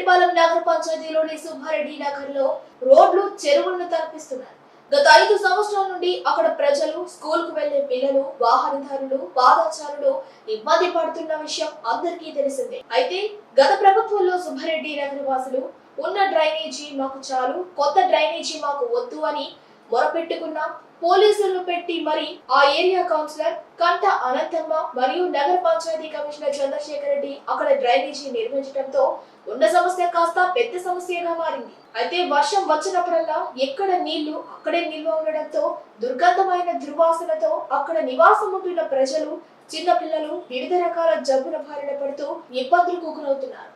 బుచ్చిరెడ్డిపాలెం నగర పంచాయతీలోని సుబ్బారెడ్డి నగర్ లో రోడ్లు చెరువులను తలపిస్తున్నారు. గత 5 సంవత్సరాల నుండి అక్కడ ప్రజలు, స్కూల్ కు వెళ్లే పిల్లలు, వాహనదారులు, పాదచారులు ఇబ్బంది పడుతున్న విషయం అందరికీ తెలిసిందే. అయితే గత ప్రభుత్వంలో సుబ్బారెడ్డి నగర వాసులు ఉన్న డ్రైనేజీ మాకు చాలు, కొత్త డ్రైనేజీ మాకు వద్దు అని మొరపెట్టుకున్న పోలీసులను పెట్టి మరి ఆ ఏరియా కౌన్సిలర్ కంట అనంతమ్మ మరియు నగర పంచాయతీ కమిషనర్ చంద్రశేఖర్ రెడ్డి అక్కడ డ్రైనేజీ నిర్మించడంతో ఉన్న సమస్య కాస్త పెద్ద సమస్యగా మారింది. అయితే వర్షం వచ్చినప్పుడల్లా ఎక్కడ నీళ్లు అక్కడే నిల్వ ఉండడంతో దుర్గంధమైన దుర్వాసనతో అక్కడ నివాసం ఉంటున్న ప్రజలు, చిన్న పిల్లలు వివిధ రకాల జబ్బుల బారిన పడుతూ ఇబ్బందులకు గురవుతున్నారు.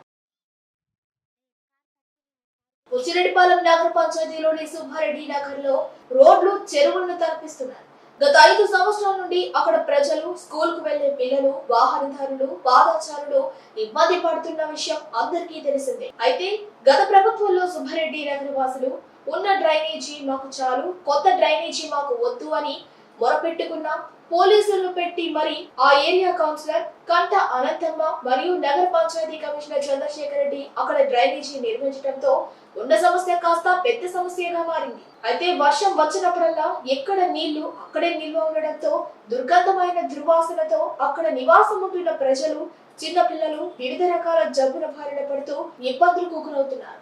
బుచ్చిరెడ్డిపాలెం నగర పంచాయతీలోని సుబ్బారెడ్డి నగర్ లో రోడ్లు చెరువులను తలపిస్తున్నారు. గత 5 సంవత్సరాల నుండి అక్కడ ప్రజలు, స్కూల్ కు వెళ్లే పిల్లలు, వాహనదారులు, పాదచారులు ఇబ్బంది పడుతున్న విషయం అందరికీ తెలిసిందే. అయితే గత ప్రభుత్వంలో సుబ్బారెడ్డి నగర వాసులు ఉన్న డ్రైనేజీ మాకు చాలు, కొత్త డ్రైనేజీ మాకు వద్దు అని మొరపెట్టుకున్న పోలీసులను పెట్టి మరి ఆ ఏరియా కౌన్సిలర్ కంట అనంతమ్మ మరియు నగర పంచాయతీ కమిషనర్ చంద్రశేఖర్ రెడ్డి అక్కడ డ్రైనేజీ నిర్మించడంతో ఉన్న సమస్య కాస్త పెద్ద సమస్యగా మారింది. అయితే వర్షం వచ్చినప్పుడల్లా ఎక్కడ నీళ్లు అక్కడే నిల్వ ఉండడంతో దుర్గంధమైన దుర్వాసనతో అక్కడ నివాసం ఉంటున్న ప్రజలు, చిన్న పిల్లలు వివిధ రకాల జబ్బుల బారిన పడుతూ ఇబ్బందులకు గురవుతున్నారు.